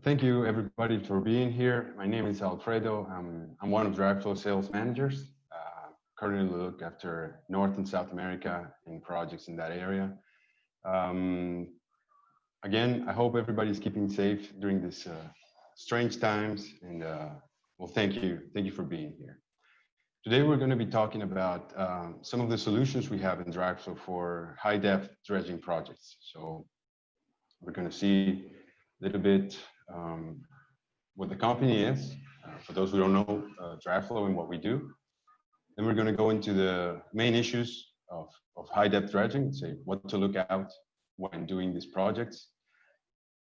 Thank you everybody for being here. My name is Alfredo. I'm one of Dragflow sales managers. Currently look after North and South America and projects in that area. Again, I hope everybody's keeping safe during this strange times, and well, thank you for being here. Today we're going to be talking about some of the solutions we have in Dragflow for high-depth dredging projects. So we're going to see a little bit what the company is, for those who don't know Dragflow and what we do. Then we're going to go into the main issues of high-depth dredging, say what to look out when doing these projects.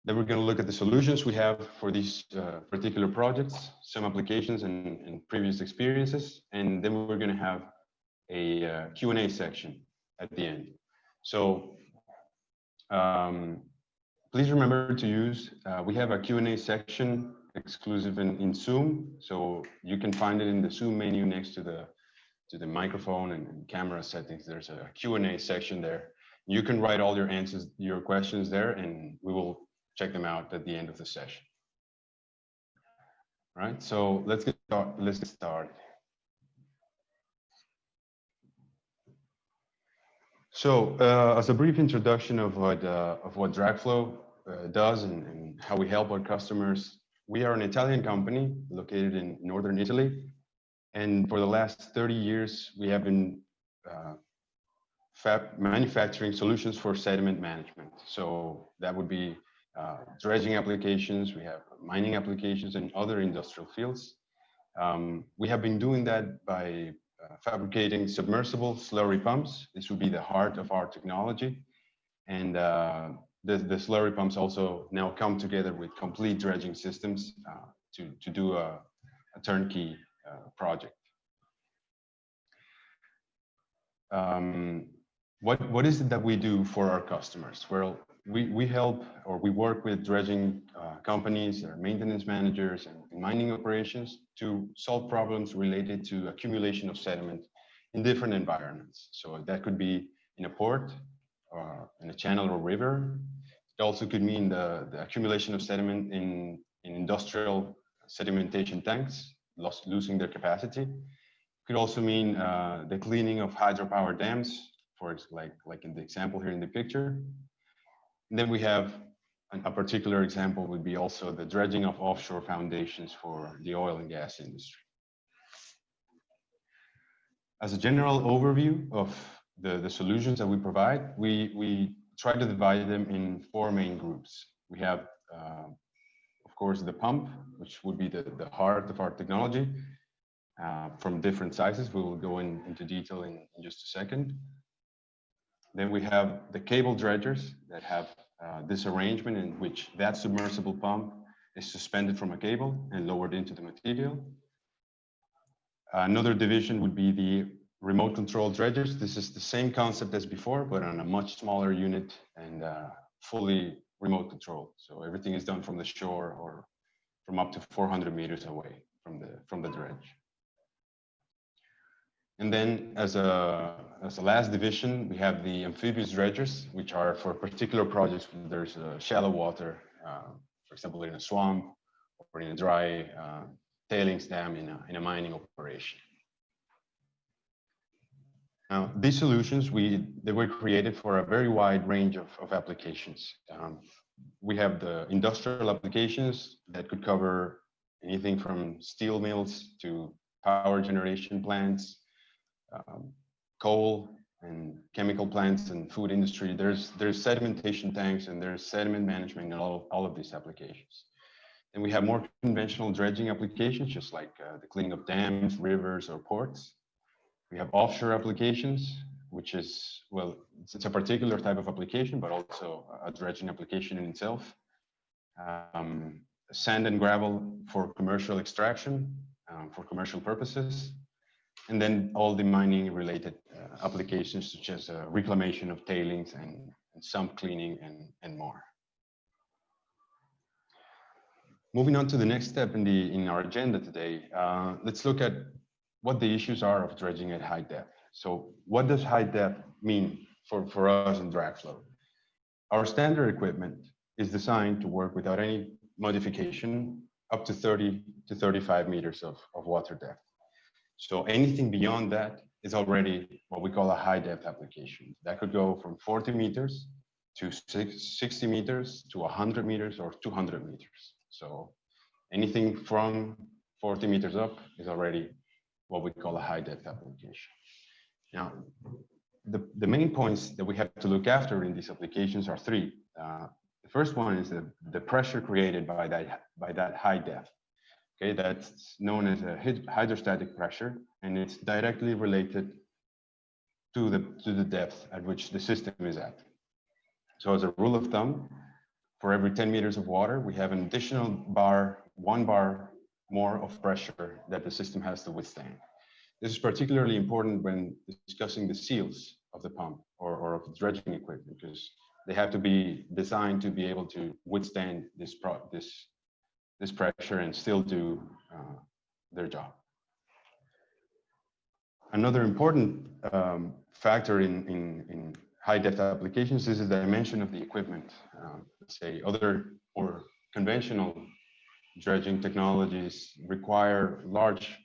Then we're going to look at the solutions we have for these particular projects, some applications and previous experiences, and then we're going to have a Q&A section at the end. So please remember to use, we have a Q&A section exclusive in Zoom, so you can find it in the Zoom menu next to the microphone and camera settings. There's a Q&A section there. You can write all your answers, your questions there, and we will check them out at the end of the session. All right, so let's get started. So as a brief introduction of what Dragflow does and how we help our customers, we are an Italian company located in northern Italy. And for the last 30 years, we have been manufacturing solutions for sediment management. So that would be dredging applications, we have mining applications and other industrial fields. We have been doing that by fabricating submersible slurry pumps. This would be the heart of our technology. And the slurry pumps also now come together with complete dredging systems to do a turnkey project. What is it that we do for our customers? Well, we help, or we work with dredging companies, or maintenance managers and mining operations to solve problems related to accumulation of sediment in different environments. So that could be in a port, or in a channel or river. It also could mean the accumulation of sediment in industrial sedimentation tanks, losing their capacity. It could also mean the cleaning of hydropower dams, for like in the example here in the picture. And then we have a particular example would be also the dredging of offshore foundations for the oil and gas industry. As a general overview of the solutions that we provide, we try to divide them in 4 main groups. We have, of course, the pump, which would be the heart of our technology, from different sizes. We will go into detail in just a second. Then we have the cable dredgers that have this arrangement in which that submersible pump is suspended from a cable and lowered into the material. Another division would be the remote control dredgers. This is the same concept as before, but on a much smaller unit and fully remote control. So everything is done from the shore or from up to 400 meters away from the dredge. And then as a last division, we have the amphibious dredgers, which are for particular projects when there's shallow water, for example, in a swamp or in a dry tailings dam in a mining operation. Now, these solutions, they were created for a very wide range of applications. We have the industrial applications that could cover anything from steel mills to power generation plants, coal and chemical plants and food industry. There's sedimentation tanks and there's sediment management in all of these applications. And we have more conventional dredging applications, just like the cleaning of dams, rivers, or ports. We have offshore applications, which is, well, it's a particular type of application, but also a dredging application in itself. Sand and gravel for commercial extraction, for commercial purposes. And then all the mining related applications such as reclamation of tailings and sump cleaning and more. Moving on to the next step in our agenda today, let's look at what the issues are of dredging at high depth. So what does high depth mean for us in Dragflow? Our standard equipment is designed to work without any modification up to 30 to 35 meters of water depth. So anything beyond that is already what we call a high depth application. That could go from 40 meters to 60 meters to 100 meters or 200 meters. So anything from 40 meters up is already what we call a high depth application. Now, the main points that we have to look after in these applications are three. The first one is the pressure created by that high depth. Okay, that's known as a hydrostatic pressure, and it's directly related to the depth at which the system is at. So as a rule of thumb, for every 10 meters of water, we have an additional one bar more of pressure that the system has to withstand. This is particularly important when discussing the seals of the pump or of the dredging equipment, because they have to be designed to be able to withstand this pressure and still do their job. Another important factor in high depth applications is the dimension of the equipment. Let's say other or conventional dredging technologies require large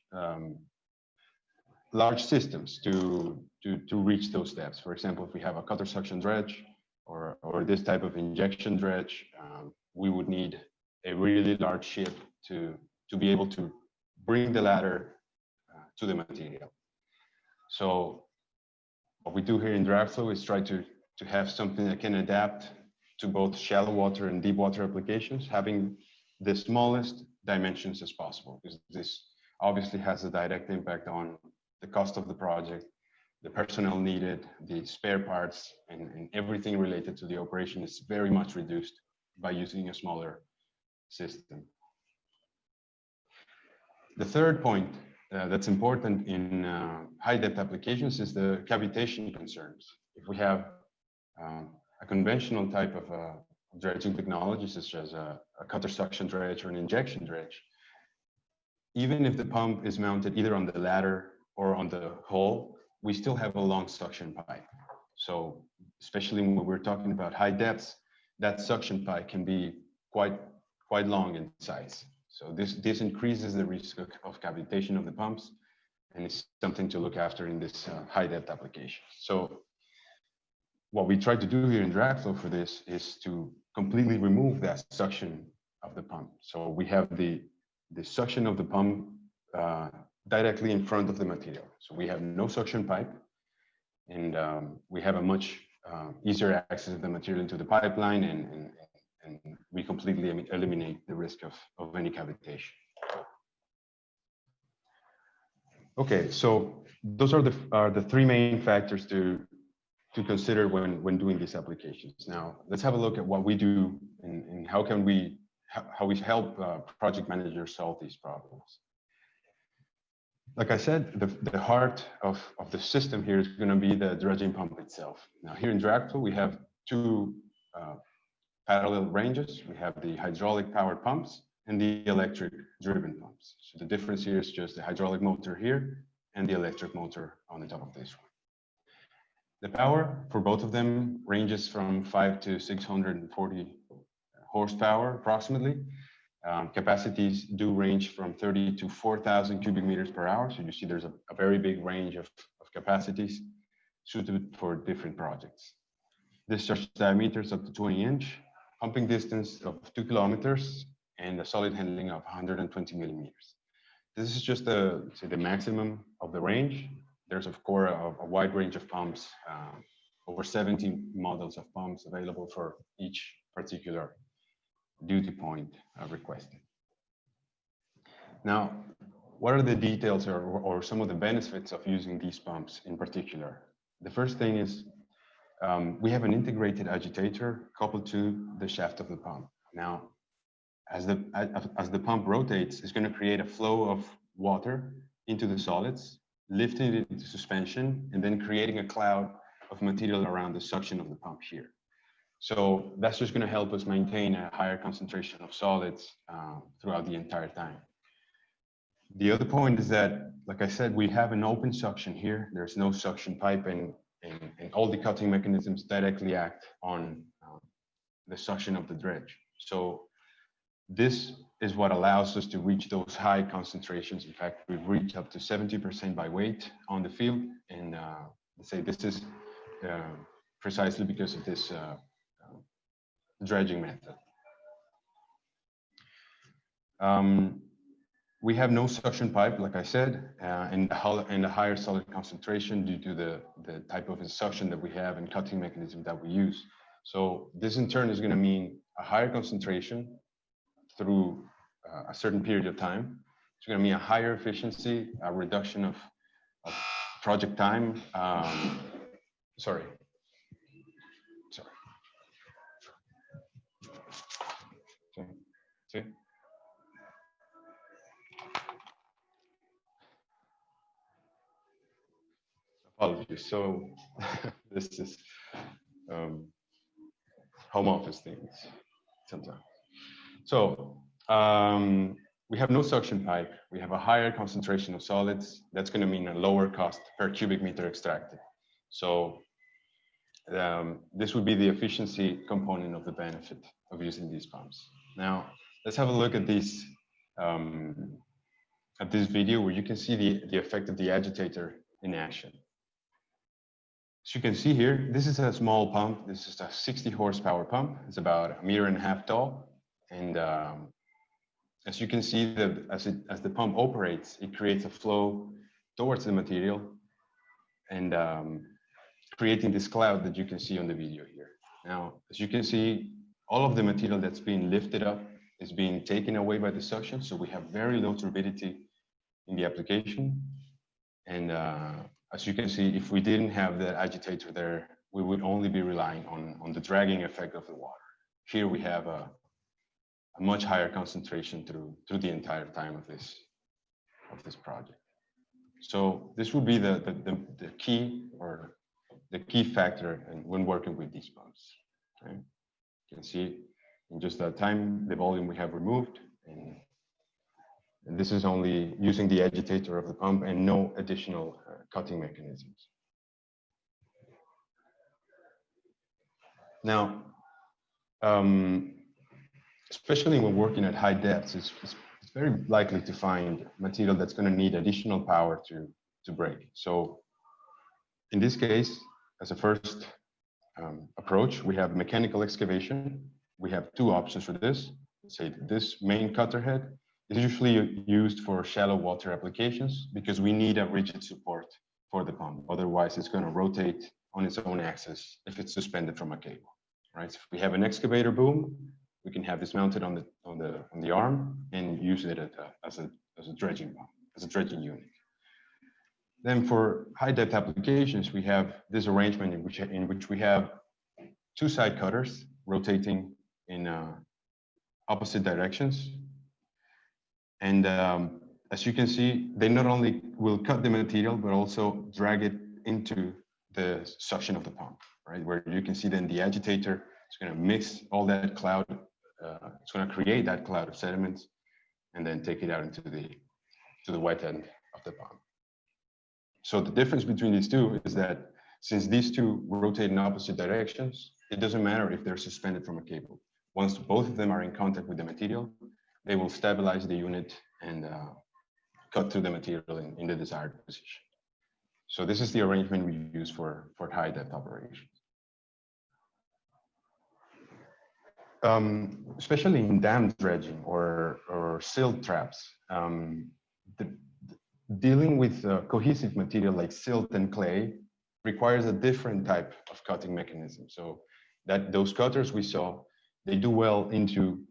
systems to reach those depths. For example, if we have a cutter suction dredge or this type of injection dredge, we would need a really large ship to be able to bring the ladder to the material. So what we do here in Dragflow is try to have something that can adapt to both shallow water and deep water applications, having the smallest dimensions as possible, because this obviously has a direct impact on the cost of the project, the personnel needed, the spare parts, and everything related to the operation is very much reduced by using a smaller system. The third point that's important in high depth applications is the cavitation concerns. If we have a conventional type of dredging technology, such as a cutter suction dredge or an injection dredge, even if the pump is mounted either on the ladder or on the hull, we still have a long suction pipe. So especially when we're talking about high depths, that suction pipe can be quite long in size. So this increases the risk of cavitation of the pumps, and it's something to look after in this high depth application. So what we try to do here in Dragflow for this is to completely remove that suction of the pump. So we have the suction of the pump directly in front of the material. So we have no suction pipe, and we have a much easier access of the material into the pipeline, and we completely eliminate the risk of any cavitation. Okay, so those are the three main factors to consider when doing these applications. Now, let's have a look at what we do and how we help project managers solve these problems. Like I said, the heart of the system here is going to be the dredging pump itself. Now, here in Dragflow, we have two parallel ranges. We have the hydraulic powered pumps and the electric driven pumps. So the difference here is just the hydraulic motor here and the electric motor on the top of this one. The power for both of them ranges from 5 to 640 horsepower approximately. Capacities do range from 30 to 4,000 cubic meters per hour. So you see there's a very big range of capacities suited for different projects. Discharge diameters up to 20 inch, pumping distance of 2 kilometers, and a solid handling of 120 millimeters. This is just the maximum of the range. There's of course a wide range of pumps, over 70 models of pumps available for each particular duty point requested. Now, what are the details or some of the benefits of using these pumps in particular? The first thing is we have an integrated agitator coupled to the shaft of the pump. Now, as the pump rotates, it's going to create a flow of water into the solids, lifting it into suspension, and then creating a cloud of material around the suction of the pump here. So that's just going to help us maintain a higher concentration of solids throughout the entire time. The other point is that, like I said, we have an open suction here. There's no suction pipe, and all the cutting mechanisms directly act on the suction of the dredge. So this is what allows us to reach those high concentrations. In fact, we've reached up to 70% by weight on the field. And let's say this is precisely because of this dredging method. We have no suction pipe, like I said, and a higher solid concentration due to the type of suction that we have and cutting mechanism that we use. So this in turn is going to mean a higher concentration through a certain period of time. It's going to mean a higher efficiency, a reduction of project time. Sorry. See? Apologies. So this is home office things sometimes. So we have no suction pipe. We have a higher concentration of solids. That's going to mean a lower cost per cubic meter extracted. So this would be the efficiency component of the benefit of using these pumps. Now, let's have a look at this video where you can see the effect of the agitator in action. As you can see here, this is a small pump. This is a 60 horsepower pump. It's about 1.5 meters tall. And as you can see, as the pump operates, it creates a flow towards the material and creating this cloud that you can see on the video here. Now, as you can see, all of the material that's being lifted up is being taken away by the suction. So we have very low turbidity in the application. And as you can see, if we didn't have the agitator there, we would only be relying on the dragging effect of the water. Here we have a much higher concentration through the entire time of this project. So this would be the key or the key factor when working with these pumps. Okay? You can see in just that time, the volume we have removed, and this is only using the agitator of the pump and no additional cutting mechanisms. Now, especially when working at high depths, it's very likely to find material that's going to need additional power to break. So in this case, as a first approach, we have mechanical excavation. We have two options for this. Say this main cutter head is usually used for shallow water applications because we need a rigid support for the pump. Otherwise, it's going to rotate on its own axis if it's suspended from a cable, right? So if we have an excavator boom, we can have this mounted on the arm and use it as a dredging pump, as a dredging unit. Then for high depth applications, we have this arrangement in which we have two side cutters rotating in opposite directions. And as you can see, they not only will cut the material, but also drag it into the suction of the pump, right? Where you can see then the agitator is going to mix all that cloud. It's going to create that cloud of sediments and then take it out into the wet end of the pump. So the difference between these two is that since these two rotate in opposite directions, it doesn't matter if they're suspended from a cable. Once both of them are in contact with the material, they will stabilize the unit and cut through the material in the desired position. So this is the arrangement we use for high depth operations. Especially in dam dredging or silt traps, dealing with cohesive material like silt and clay requires a different type of cutting mechanism. So those cutters we saw, they do well into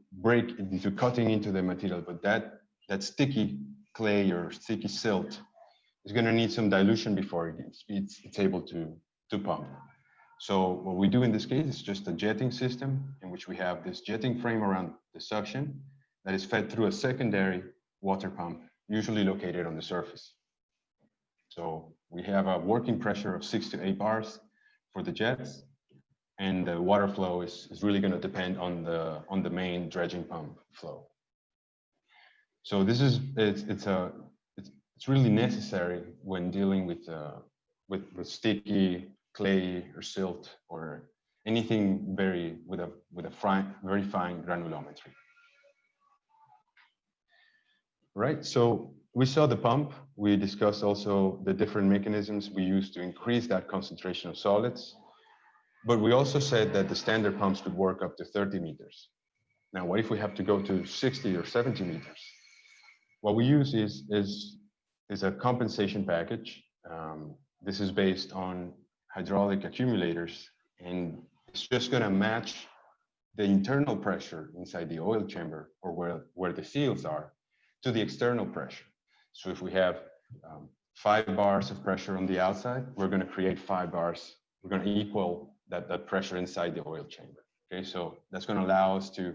cutting into the material, but that sticky clay or sticky silt is going to need some dilution before it's able to pump. So what we do in this case is just a jetting system in which we have this jetting frame around the suction that is fed through a secondary water pump, usually located on the surface. So we have a working pressure of 6 to 8 bars for the jets, and the water flow is really going to depend on the main dredging pump flow. So this is it's really necessary when dealing with sticky clay or silt or anything very fine granulometry. Right, so we saw the pump. We discussed also the different mechanisms we use to increase that concentration of solids. But we also said that the standard pumps could work up to 30 meters. Now, what if we have to go to 60 or 70 meters? What we use is a compensation package. This is based on hydraulic accumulators, and it's just going to match the internal pressure inside the oil chamber, or where the seals are, to the external pressure. So if we have 5 bars of pressure on the outside, we're going to create 5 bars. We're going to equal that pressure inside the oil chamber. Okay, so that's going to allow us to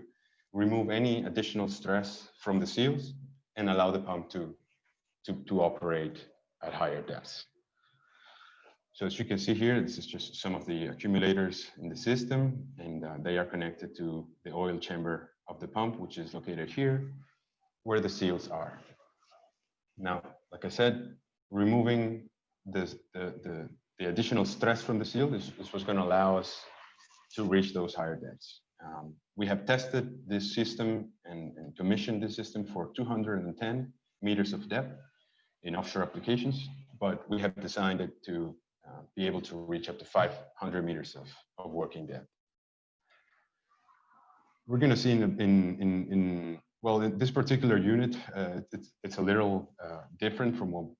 remove any additional stress from the seals and allow the pump to operate at higher depths. So as you can see here, this is just some of the accumulators in the system, and they are connected to the oil chamber of the pump, which is located here, where the seals are. Now, like I said, removing the additional stress from the seal is what's going to allow us to reach those higher depths. We have tested this system and commissioned this system for 210 meters of depth in offshore applications, but we have designed it to be able to reach up to 500 meters of working depth. We're going to see in this particular unit, it's a little different from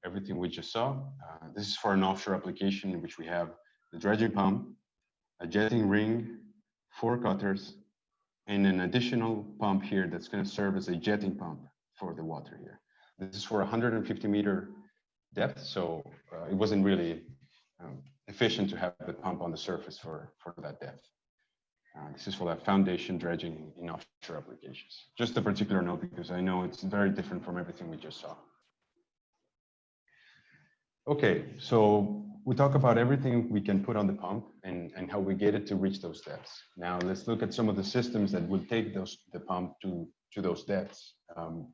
everything we just saw. This is for an offshore application in which we have the dredging pump, a jetting ring, 4 cutters, and an additional pump here that's going to serve as a jetting pump for the water here. This is for 150 meter depth, so it wasn't really efficient to have the pump on the surface for that depth. This is for that foundation dredging in offshore applications. Just a particular note, because I know it's very different from everything we just saw. Okay, so we talk about everything we can put on the pump and how we get it to reach those depths. Now let's look at some of the systems that will take the pump to those depths.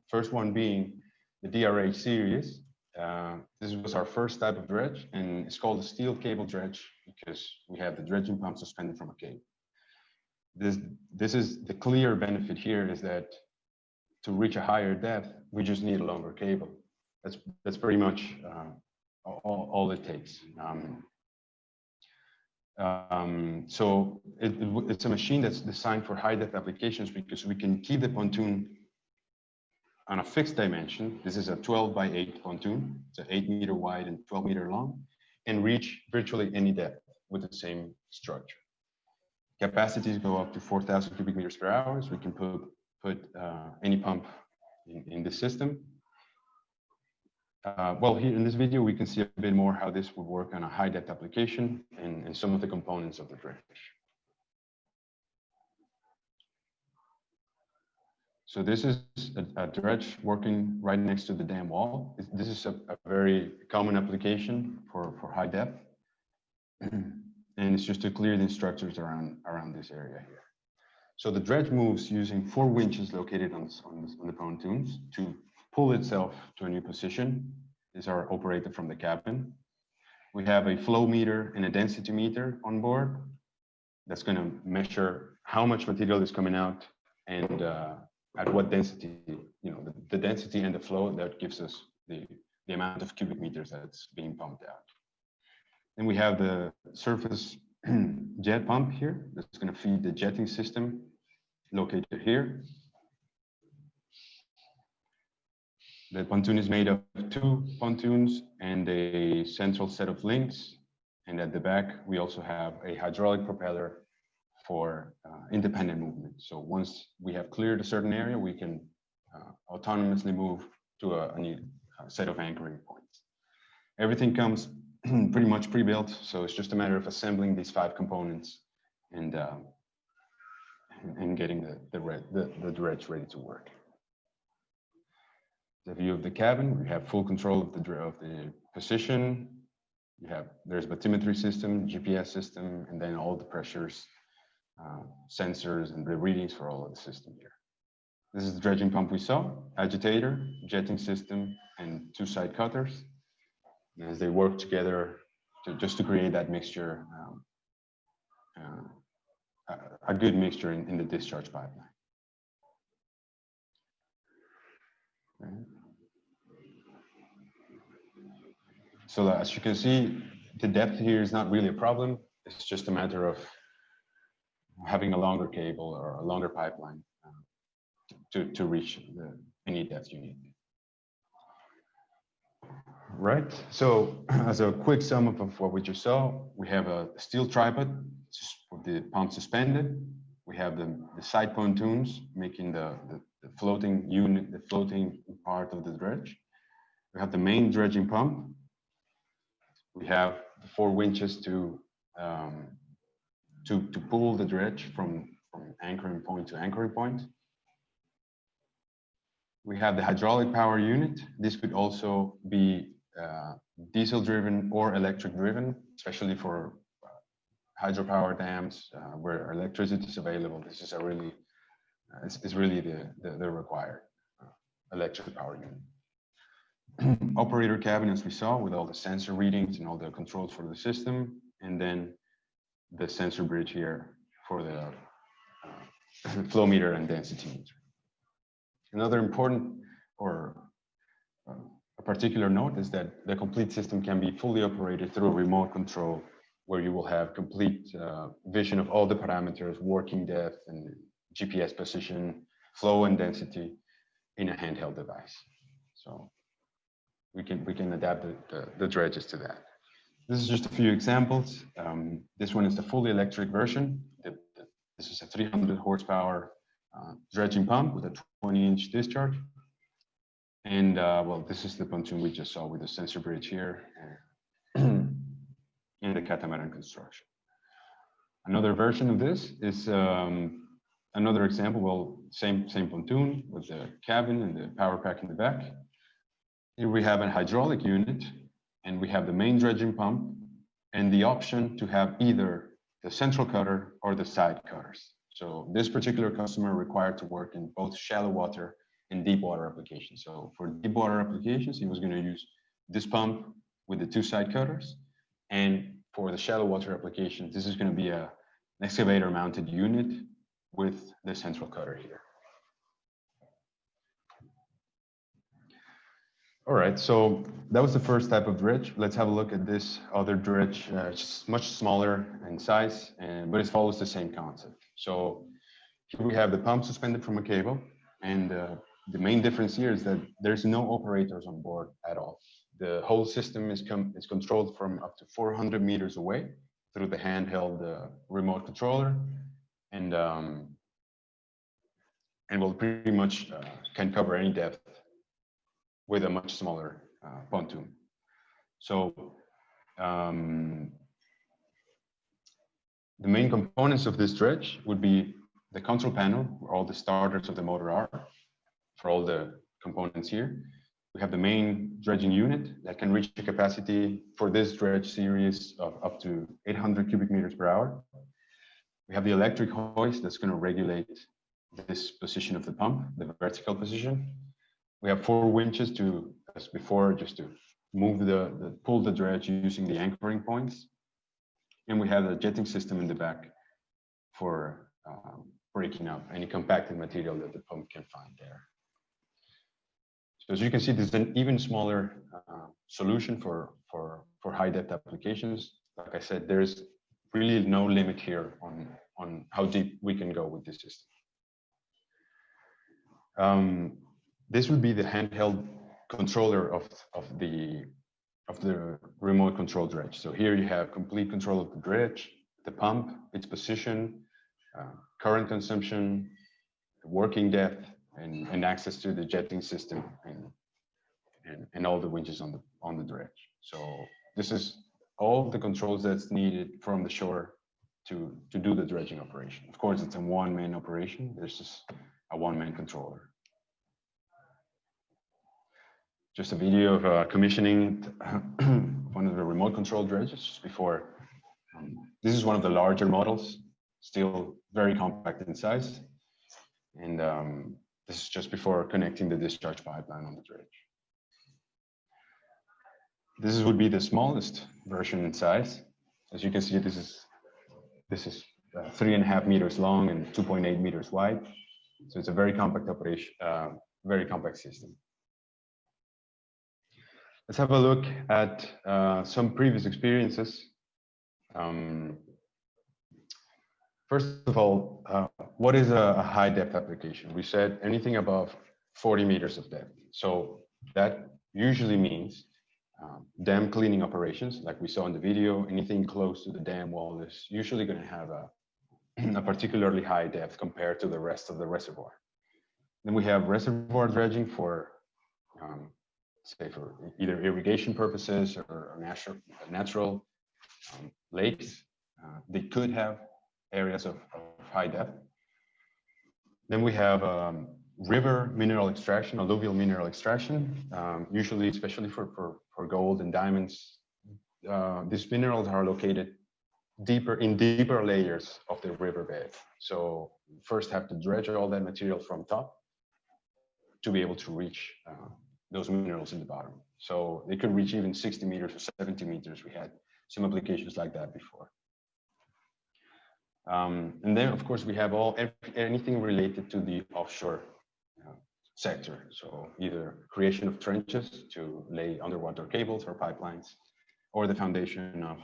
First one being the DRH series. This was our first type of dredge, and it's called a steel cable dredge because we have the dredging pump suspended from a cable. This is the clear benefit here, is that to reach a higher depth, we just need a longer cable. That's pretty much all it takes. So it's a machine that's designed for high depth applications because we can keep the pontoon on a fixed dimension. This is a 12 by 8 pontoon. It's 8 meter wide and 12 meter long, and reach virtually any depth with the same structure. Capacities go up to 4,000 cubic meters per hour. So we can put any pump in the system. Well, here in this video, we can see a bit more how this would work on a high depth application and some of the components of the dredge. So this is a dredge working right next to the dam wall. This is a very common application for high depth. And it's just to clear the structures around this area here. So the dredge moves using 4 winches located on the pontoons to pull itself to a new position. These are operated from the cabin. We have a flow meter and a density meter on board that's going to measure how much material is coming out and at what density, the density and the flow that gives us the amount of cubic meters that's being pumped out. And we have the surface jet pump here that's going to feed the jetting system located here. The pontoon is made of 2 pontoons and a central set of links. And at the back, we also have a hydraulic propeller for independent movement. So once we have cleared a certain area, we can autonomously move to a new set of anchoring points. Everything comes pretty much pre-built, so it's just a matter of assembling these 5 components and getting the dredge ready to work. The view of the cabin, we have full control of the position. There's bathymetry system, GPS system, and then all the pressures, sensors, and the readings for all of the system here. This is the dredging pump we saw, agitator, jetting system, and 2 side cutters. And as they work together just to create that mixture, a good mixture in the discharge pipeline. Okay. So as you can see, the depth here is not really a problem. It's just a matter of having a longer cable or a longer pipeline to reach any depth you need. Right. So as a quick sum up of what we just saw, we have a steel tripod with the pump suspended. We have the side pontoons making the floating unit, the floating part of the dredge. We have the main dredging pump. We have the 4 winches to pull the dredge from anchoring point to anchoring point. We have the hydraulic power unit. This could also be diesel driven or electric driven, especially for hydropower dams where electricity is available. This is a really, it's really the required electric power unit. Operator cabin, as we saw, with all the sensor readings and all the controls for the system, and then the sensor bridge here for the flow meter and density meter. Another important or a particular note is that the complete system can be fully operated through a remote control, where you will have complete vision of all the parameters, working depth and GPS position, flow and density in a handheld device. So we can adapt the dredges to that. This is just a few examples. This one is the fully electric version. This is a 300 horsepower dredging pump with a 20-inch discharge. And well, this is the pontoon we just saw with the sensor bridge here and the catamaran construction. Another version of this is another example. Well, same pontoon with the cabin and the power pack in the back. Here we have a hydraulic unit, and we have the main dredging pump and the option to have either the central cutter or the side cutters. So this particular customer required to work in both shallow water and deep water applications. So for deep water applications, he was going to use this pump with the 2 side cutters. And for the shallow water applications, this is going to be an excavator mounted unit with the central cutter here. All right, so that was the first type of dredge. Let's have a look at this other dredge. It's much smaller in size, but it follows the same concept. So here we have the pump suspended from a cable, and the main difference here is that there's no operators on board at all. The whole system is controlled from up to 400 meters away through the handheld remote controller, and will pretty much can cover any depth with a much smaller pontoon. So the main components of this dredge would be the control panel, where all the starters of the motor are, for all the components here. We have the main dredging unit that can reach a capacity for this dredge series of up to 800 cubic meters per hour. We have the electric hoist that's going to regulate this position of the pump, the vertical position. We have 4 winches to, as before, just to move pull the dredge using the anchoring points. And we have a jetting system in the back for breaking up any compacted material that the pump can find there. So as you can see, this is an even smaller solution for high depth applications. Like I said, there's really no limit here on how deep we can go with this system. This would be the handheld controller of the remote control dredge. So here you have complete control of the dredge, the pump, its position, current consumption, working depth, and access to the jetting system and all the winches on the dredge. So this is all the controls that's needed from the shore to do the dredging operation. Of course, it's a one-man operation. There's just a one-man controller. Just a video of commissioning one of the remote control dredges just before. This is one of the larger models, still very compact in size. And this is just before connecting the discharge pipeline on the dredge. This would be the smallest version in size. As you can see, this is 3.5 meters long and 2.8 meters wide. So it's a very compact operation, very compact system. Let's have a look at some previous experiences. First of all, what is a high depth application? We said anything above 40 meters of depth. So that usually means dam cleaning operations, like we saw in the video. Anything close to the dam wall is usually going to have a particularly high depth compared to the rest of the reservoir. Then we have reservoir dredging for, say, for either irrigation purposes or natural lakes. They could have areas of high depth. Then we have river mineral extraction, alluvial mineral extraction, usually, especially for gold and diamonds. These minerals are located deeper layers of the riverbed. So first have to dredge all that material from top to be able to reach those minerals in the bottom. So they could reach even 60 meters or 70 meters. We had some applications like that before. And then, of course, we have anything related to the offshore sector. So either creation of trenches to lay underwater cables or pipelines, or the foundation of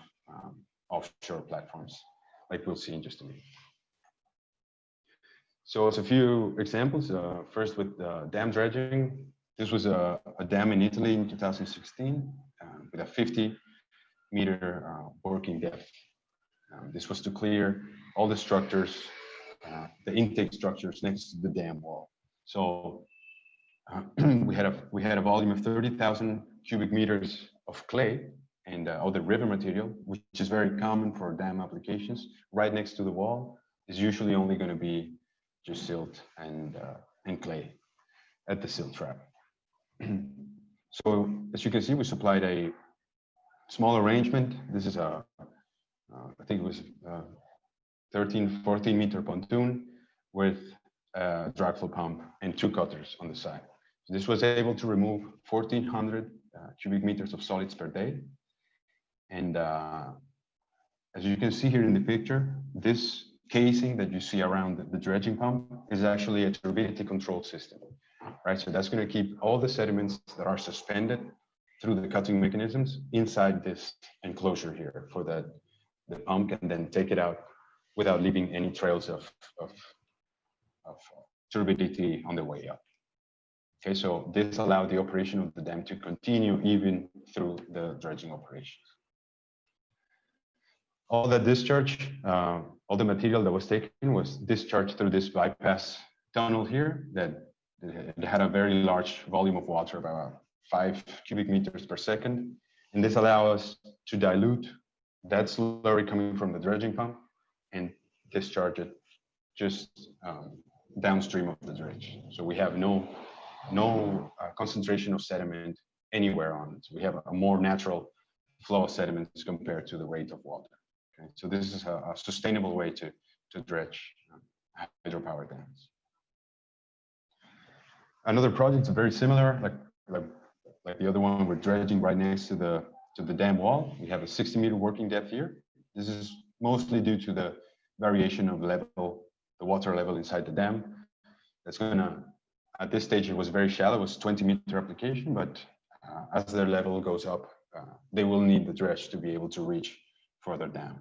offshore platforms, like we'll see in just a minute. So as a few examples, first with dam dredging. This was a dam in Italy in 2016 with a 50-meter working depth. This was to clear all the structures, the intake structures next to the dam wall. So we had a volume of 30,000 cubic meters of clay and all the river material, which is very common for dam applications. Right next to the wall is usually only going to be just silt and clay at the silt trap. So as you can see, we supplied a small arrangement. This is I think it was 14 meter pontoon with a dragflow pump and 2 cutters on the side. So this was able to remove 1,400 cubic meters of solids per day. And as you can see here in the picture, this casing that you see around the dredging pump is actually a turbidity control system, right? So that's going to keep all the sediments that are suspended through the cutting mechanisms inside this enclosure here for the pump, and then take it out without leaving any trails of turbidity on the way up. Okay, so this allowed the operation of the dam to continue even through the dredging operations. All the discharge, all the material that was taken was discharged through this bypass tunnel here that it had a very large volume of water, about 5 cubic meters per second. And this allows us to dilute that slurry coming from the dredging pump and discharge it just downstream of the dredge. So we have no concentration of sediment anywhere on it. So we have a more natural flow of sediments compared to the rate of water. Okay? So this is a sustainable way to dredge hydropower dams. Another project is very similar, like the other one, we're dredging right next to the dam wall. We have a 60-meter working depth here. This is mostly due to the variation of level, the water level inside the dam. That's gonna, at this stage, it was very shallow, it was 20-meter application, but as their level goes up, they will need the dredge to be able to reach further down.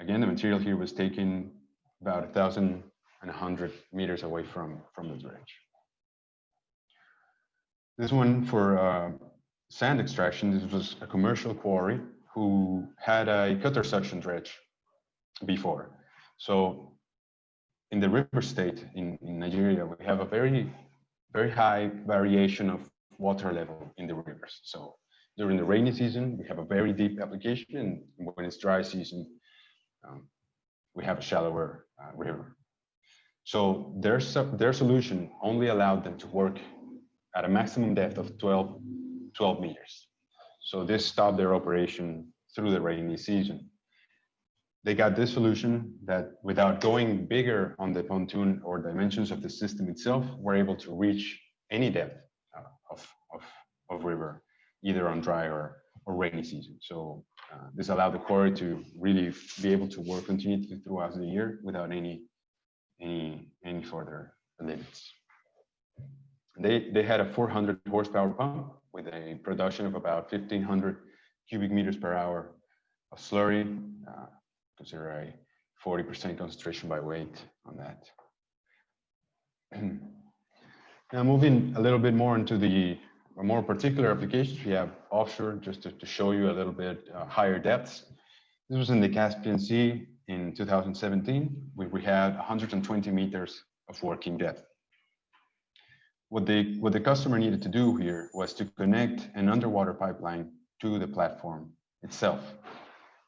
Again, the material here was taken about 1,100 meters away from the dredge. This one for sand extraction, this was a commercial quarry who had a cutter suction dredge before. So in the river state in Nigeria, we have a very high variation of water level in the rivers. So during the rainy season, we have a very deep application, and when it's dry season, we have a shallower river. So their solution only allowed them to work at a maximum depth of 12 meters. So this stopped their operation through the rainy season. They got this solution that, without going bigger on the pontoon or dimensions of the system itself, were able to reach any depth of river, either on dry or rainy season. So this allowed the quarry to really be able to work continuously throughout the year without any further limits. They had a 400 horsepower pump with a production of about 1,500 cubic meters per hour of slurry. Consider a 40% concentration by weight on that. Now moving a little bit more into the more particular applications, we have offshore, just to show you a little bit higher depths. This was in the Caspian Sea in 2017, where we had 120 meters of working depth. What the customer needed to do here was to connect an underwater pipeline to the platform itself.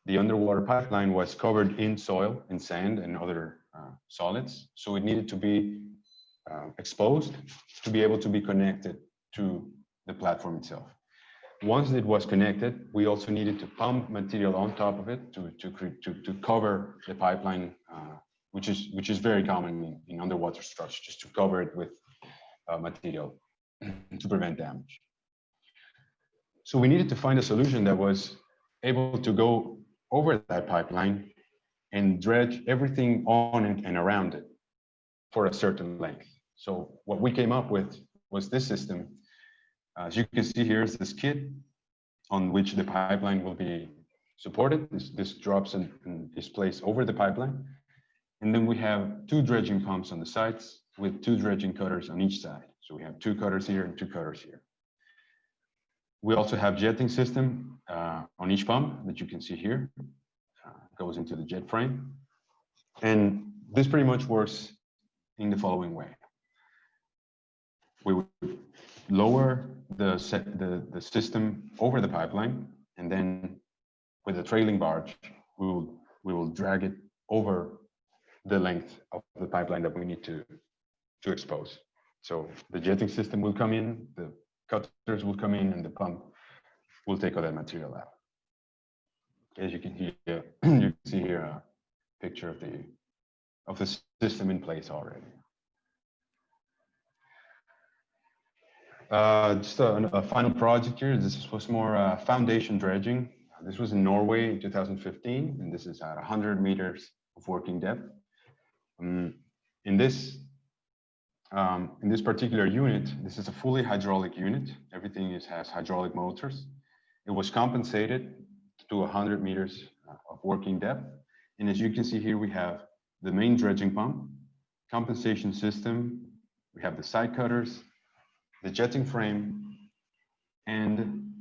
The underwater pipeline was covered in soil, in sand, and other solids, so it needed to be exposed to be able to be connected to the platform itself. Once it was connected, we also needed to pump material on top of it to cover the pipeline, which is very common in underwater structures, just to cover it with material to prevent damage. So we needed to find a solution that was able to go over that pipeline and dredge everything on and around it for a certain length. So what we came up with was this system. As you can see here is the skid on which the pipeline will be supported. This drops and is placed over the pipeline. And then we have two dredging pumps on the sides with two dredging cutters on each side. So we have two cutters here and two cutters here. We also have jetting system on each pump that you can see here. Goes into the jet frame. And this pretty much works in the following way. We would lower the system over the pipeline, and then with a trailing barge, we will drag it over the length of the pipeline that we need to expose. So the jetting system will come in, the cutters will come in, and the pump will take all that material out. As you can see here a picture of the system in place already. Just a final project here. This was more foundation dredging. This was in Norway in 2015, and this is at 100 meters of working depth. In this particular unit, this is a fully hydraulic unit. Everything has hydraulic motors. It was compensated to 100 meters of working depth. And as you can see here, we have the main dredging pump, compensation system, we have the side cutters, the jetting frame, and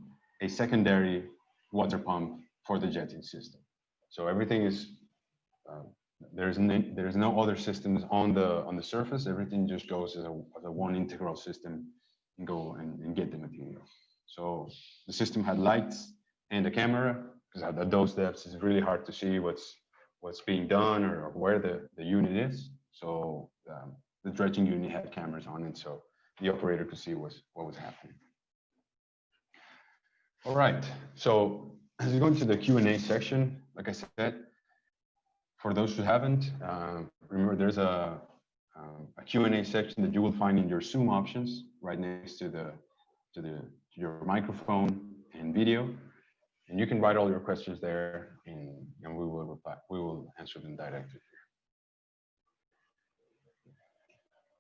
a secondary water pump for the jetting system. So everything is, there's no other systems on the surface. Everything just goes as a one integral system and go and get the material. So the system had lights and a camera, because at those depths it's really hard to see what's being done or where the unit is. So the dredging unit had cameras on it, so the operator could see what was happening. All right, so as we go into the Q&A section, like I said, for those who haven't, remember there's a Q&A section that you will find in your Zoom options right next to your microphone and video. And you can write all your questions there, and we will reply. We will answer them directly here.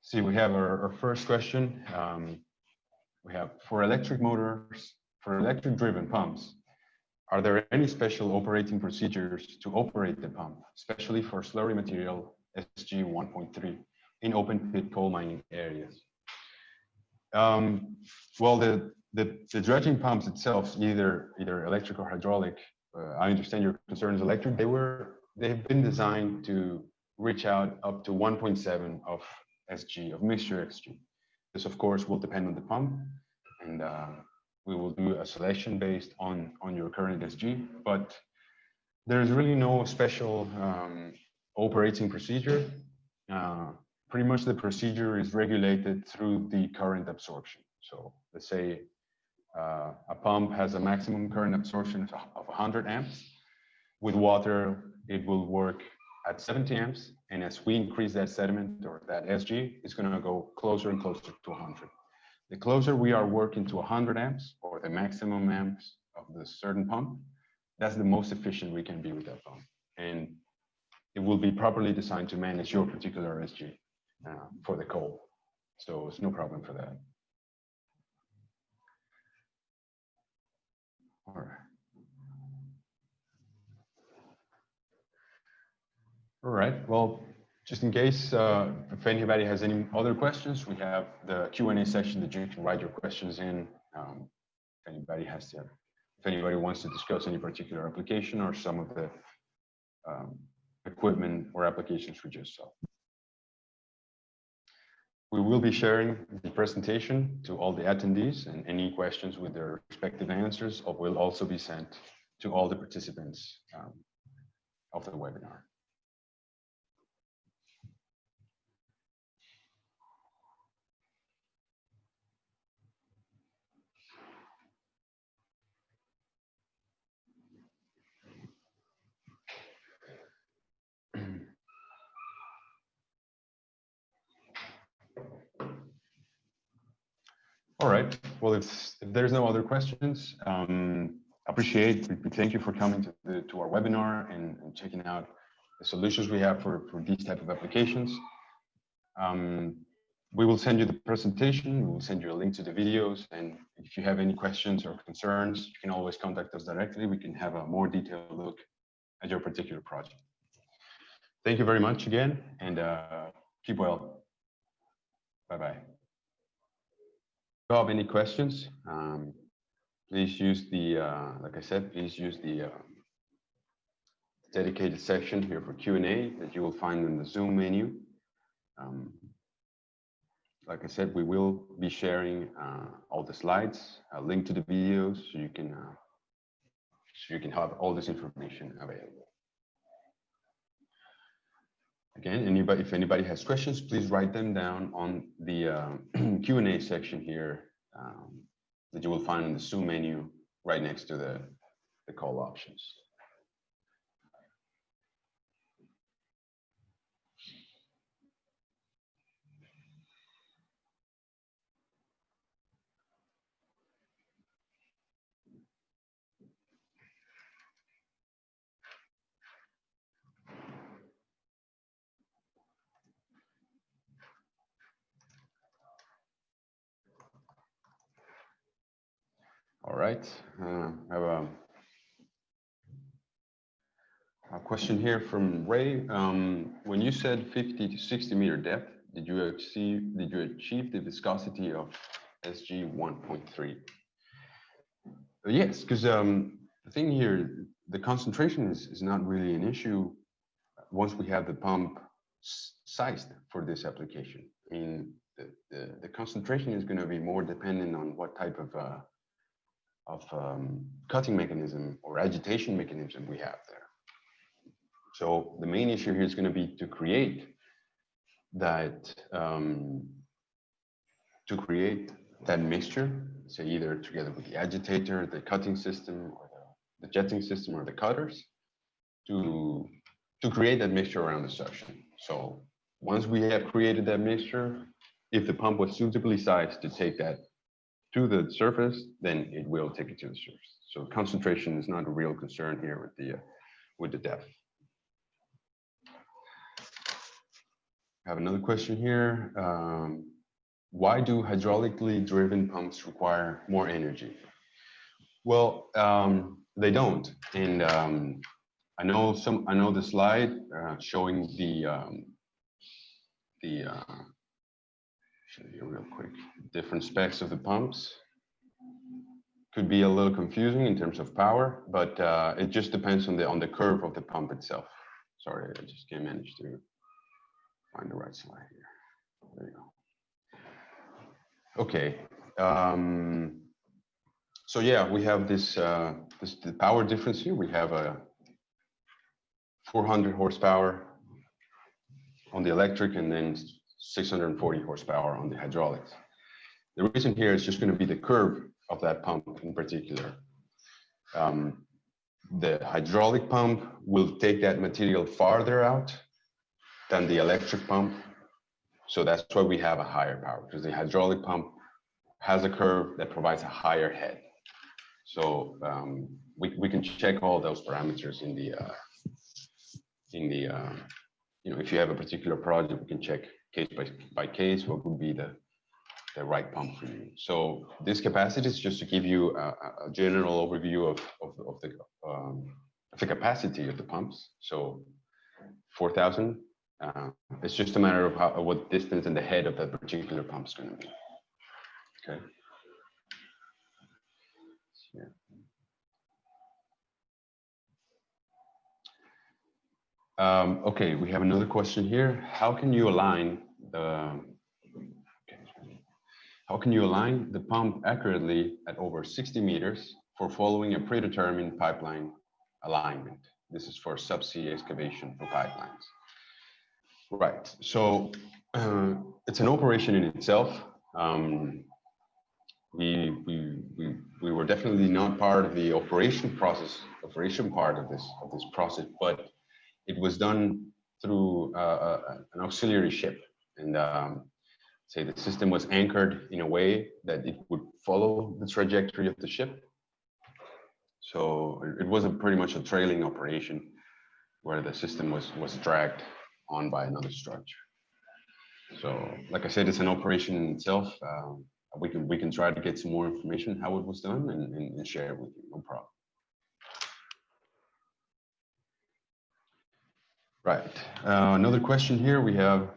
See, we have our first question. We have, for electric motors, for electric driven pumps, are there any special operating procedures to operate the pump, especially for slurry material SG 1.3 in open pit coal mining areas? Well, the dredging pumps itself, either electric or hydraulic, I understand your concern is electric. They've been designed to reach out up to 1.7 of SG, of mixture SG. This, of course, will depend on the pump, and we will do a selection based on your current SG, but there's really no special operating procedure. Pretty much the procedure is regulated through the current absorption. So let's say a pump has a maximum current absorption of 100 amps. With water, it will work at 70 amps. And as we increase that sediment or that SG, it's going to go closer and closer to 100. The closer we are working to 100 amps or the maximum amps of the certain pump, that's the most efficient we can be with that pump. And it will be properly designed to manage your particular SG for the coal. So it's no problem for that. All right. Well, just in case if anybody has any other questions, we have the Q&A section that you can write your questions in. If anybody wants to discuss any particular application or some of the equipment or applications we just saw. We will be sharing the presentation to all the attendees, and any questions with their respective answers will also be sent to all the participants of the webinar. All right. Well, if there's no other questions, we thank you for coming to our webinar and checking out the solutions we have for these type of applications. We will send you the presentation. We will send you a link to the videos. And if you have any questions or concerns, you can always contact us directly. We can have a more detailed look at your particular project. Thank you very much again, and keep well. Bye-bye. If you have any questions, please use the, like I said, please use the dedicated section here for Q&A that you will find in the Zoom menu. Like I said, we will be sharing all the slides, a link to the videos, so you can have all this information available. Again, if anybody has questions, please write them down on the Q&A section here that you will find in the Zoom menu right next to the call options. All right, I have a question here from Ray. When you said 50 to 60 meter depth, did you achieve the viscosity of SG 1.3? Yes, because the thing here, the concentration is not really an issue once we have the pump sized for this application. I mean, the concentration is going to be more dependent on what type of cutting mechanism or agitation mechanism we have there. So the main issue here is going to be to create that mixture, say either together with the agitator, the cutting system, or the jetting system, or the cutters, to create that mixture around the suction. So once we have created that mixture, if the pump was suitably sized to take that to the surface, then it will take it to the surface. So concentration is not a real concern here with the depth. I have another question here. Why do hydraulically driven pumps require more energy? Well, they don't. And I know the slide showing show you real quick. Different specs of the pumps could be a little confusing in terms of power, but it just depends on the curve of the pump itself. Sorry, I just can't manage to find the right slide here. There you go. Okay. So yeah, we have the power difference here. We have a 400 horsepower on the electric, and then 640 horsepower on the hydraulics. The reason here is just going to be the curve of that pump in particular. The hydraulic pump will take that material farther out than the electric pump. So that's why we have a higher power, because the hydraulic pump has a curve that provides a higher head. So we can check all those parameters in the if you have a particular project, we can check case by case what would be the right pump for you. So this capacity is just to give you a general overview of the capacity of the pumps. So 4,000. It's just a matter of what distance and the head of that particular pump is going to be. Okay. Yeah. Okay, we have another question here. How can you align the pump accurately at over 60 meters for following a predetermined pipeline alignment? This is for subsea excavation for pipelines. Right. So it's an operation in itself. We were definitely not part of the operation part of this process, but it was done through an auxiliary ship, and say the system was anchored in a way that it would follow the trajectory of the ship. So it was pretty much a trailing operation where the system was dragged on by another structure. So, like I said, it's an operation in itself. We can try to get some more information how it was done and share it with you, no problem. Right. Another question here we have.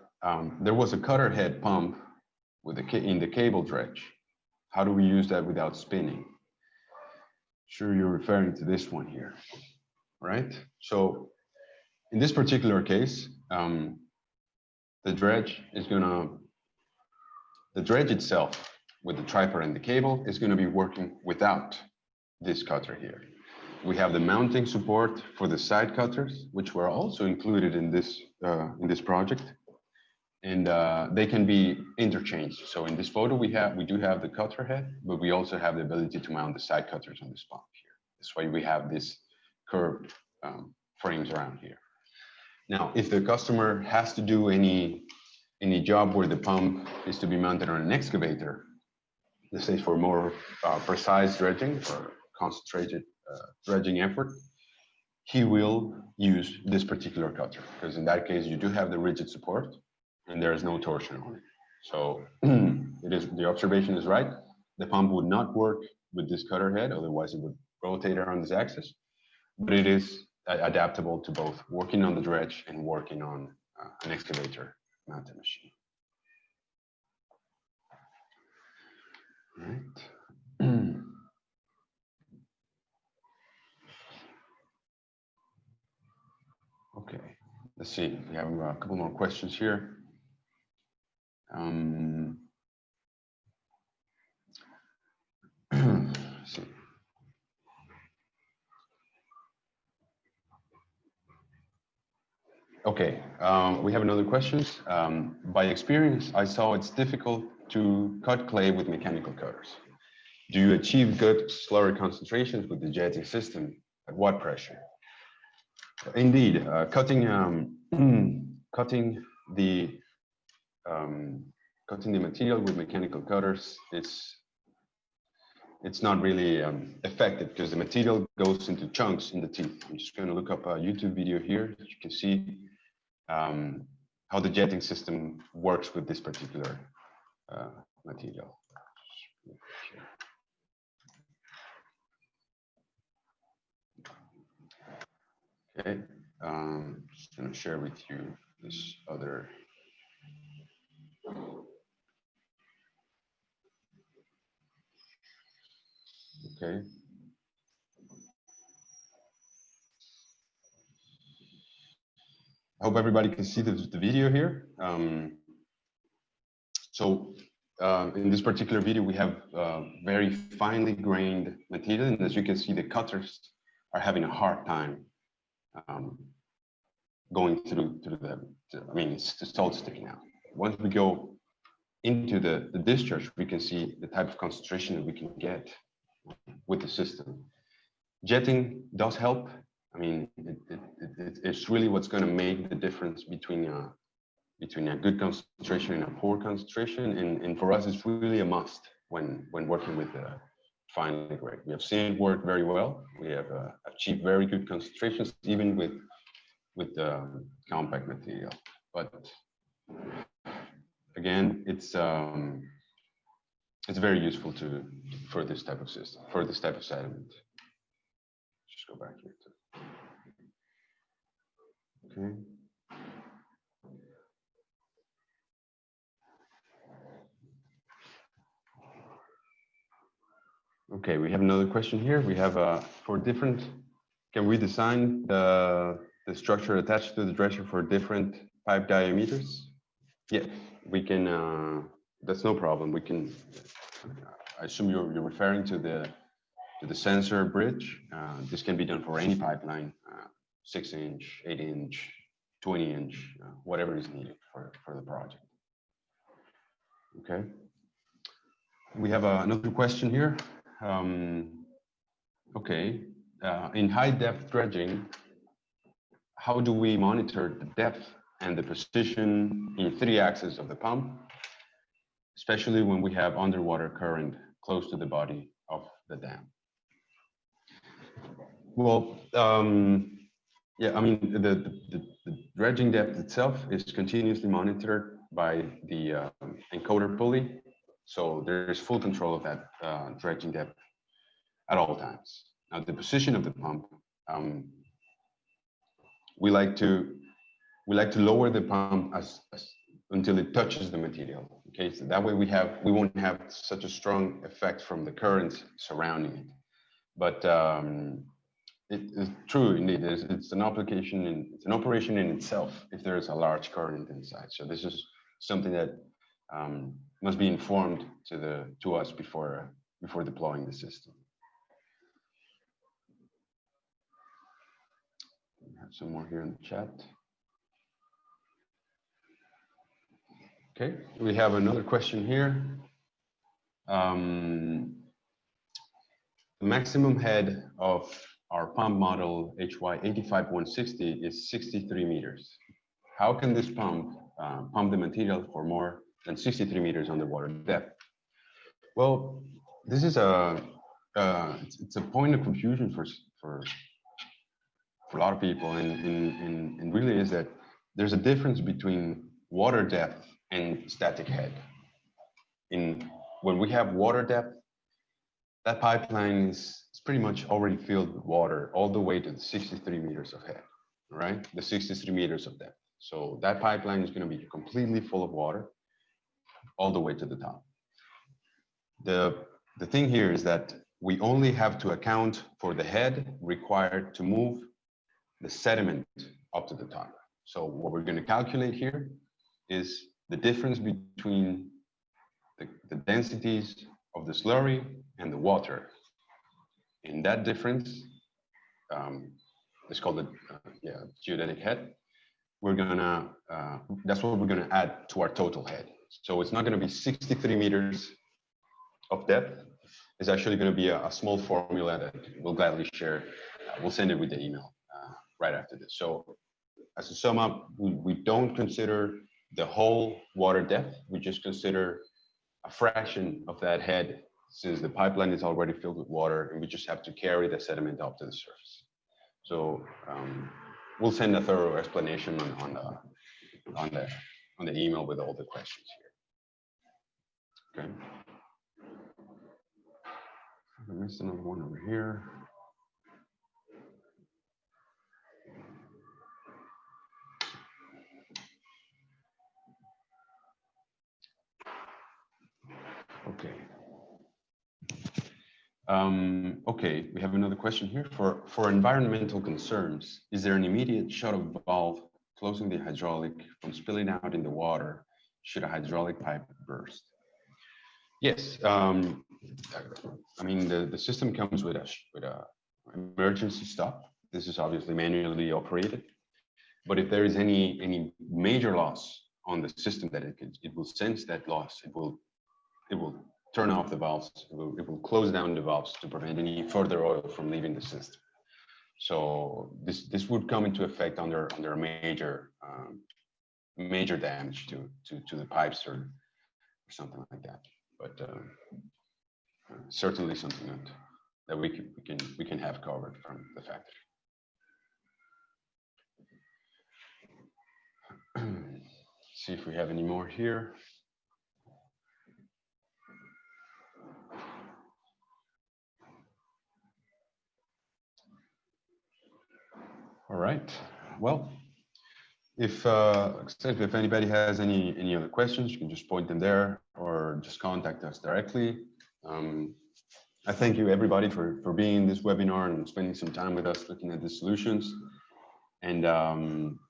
There was a cutter head pump with in the cable dredge. How do we use that without spinning? Sure, you're referring to this one here, right? So in this particular case, the dredge itself with the tripod and the cable is going to be working without this cutter here. We have the mounting support for the side cutters, which were also included in this project, and they can be interchanged. So in this photo, we do have the cutter head, but we also have the ability to mount the side cutters on this pump here. That's why we have this curved frames around here. Now, if the customer has to do any job where the pump is to be mounted on an excavator, let's say for more precise dredging or concentrated dredging effort, he will use this particular cutter, because in that case you do have the rigid support and there is no torsion on it. So the observation is right. The pump would not work with this cutter head, otherwise it would rotate around this axis, but it is adaptable to both working on the dredge and working on an excavator mounted machine. Right. Okay, let's see. We have a couple more questions here. Let's see. Okay, we have another question. By experience, I saw it's difficult to cut clay with mechanical cutters. Do you achieve good slurry concentrations with the jetting system? At what pressure? Indeed, cutting the material with mechanical cutters, it's not really effective because the material goes into chunks in the teeth. I'm just going to look up a YouTube video here. You can see how the jetting system works with this particular material. Okay, just going to share with you this other. Okay. I hope everybody can see the video here. In this particular video, we have very finely grained material, and as you can see, the cutters are having a hard time going through I mean, it's all sticking out. Once we go into the discharge, we can see the type of concentration that we can get with the system. Jetting does help. I mean, it's really what's going to make the difference between a good concentration and a poor concentration. And for us, it's really a must when working with finely grained. We have seen it work very well. We have achieved very good concentrations, even with compact material. But again, it's very useful for this type of system, for this type of sediment. Just go back here. Okay. Okay, we have another question here. We have for different, can we design the structure attached to the dredger for different pipe diameters? Yeah, we can, that's no problem. We can, I assume you're referring to the sensor bridge. This can be done for any pipeline, 6-inch, 8-inch, 20-inch, whatever is needed for the project. Okay. We have another question here. Okay, in high depth dredging, how do we monitor the depth and the position in 3 axes of the pump, especially when we have underwater current close to the body of the dam? Well, yeah, I mean, the dredging depth itself is continuously monitored by the encoder pulley. So there is full control of that dredging depth at all times. Now, the position of the pump, we like to lower the pump until it touches the material. Okay, so that way we won't have such a strong effect from the currents surrounding it. But it is true indeed. It's an application and it's an operation in itself if there is a large current inside. So this is something that must be informed to us before deploying the system. We have some more here in the chat. Okay, we have another question here. The maximum head of our pump model HY85160 is 63 meters. How can this pump pump the material for more than 63 meters underwater depth? Well, this is it's a point of confusion for a lot of people, and really is that there's a difference between water depth and static head. When we have water depth, that pipeline is pretty much already filled with water all the way to the 63 meters of head, right? The 63 meters of depth. So that pipeline is going to be completely full of water all the way to the top. The thing here is that we only have to account for the head required to move the sediment up to the top. So what we're going to calculate here is the difference between the densities of the slurry and the water. And that difference is called the geodetic head. We're gonna, that's what we're gonna add to our total head. So it's not gonna be 63 meters of depth. It's actually gonna be a small formula that we'll gladly share. We'll send it with the email right after this. So as a sum up, we don't consider the whole water depth. We just consider a fraction of that head, since the pipeline is already filled with water and we just have to carry the sediment up to the surface. So we'll send a thorough explanation on the email with all the questions here. Okay. I missed another one over here. Okay. Okay, we have another question here. For environmental concerns, is there an immediate shut-off valve closing the hydraulic from spilling out in the water should a hydraulic pipe burst? Yes. I mean, the system comes with a emergency stop. This is obviously manually operated, but if there is any major loss on the system, that it will sense that loss. It will turn off the valves. It will close down the valves to prevent any further oil from leaving the system. So this would come into effect under a major damage to the pipes or something like that. But certainly something that we can have covered from the factory. See if we have any more here. All right. Well, If anybody has any other questions, you can just point them there or just contact us directly. I thank you everybody for being in this webinar and spending some time with us looking at the solutions. And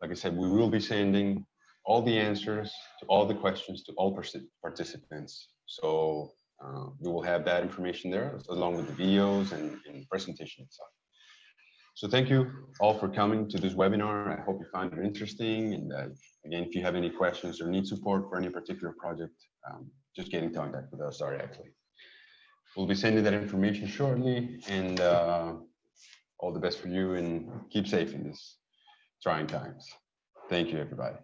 like I said, we will be sending all the answers to all the questions to all participants. So we will have that information there along with the videos and presentation itself. So thank you all for coming to this webinar. I hope you find it interesting. And again, if you have any questions or need support for any particular project, just get in contact with us directly. We'll be sending that information shortly, and all the best for you, and keep safe in these trying times. Thank you, everybody.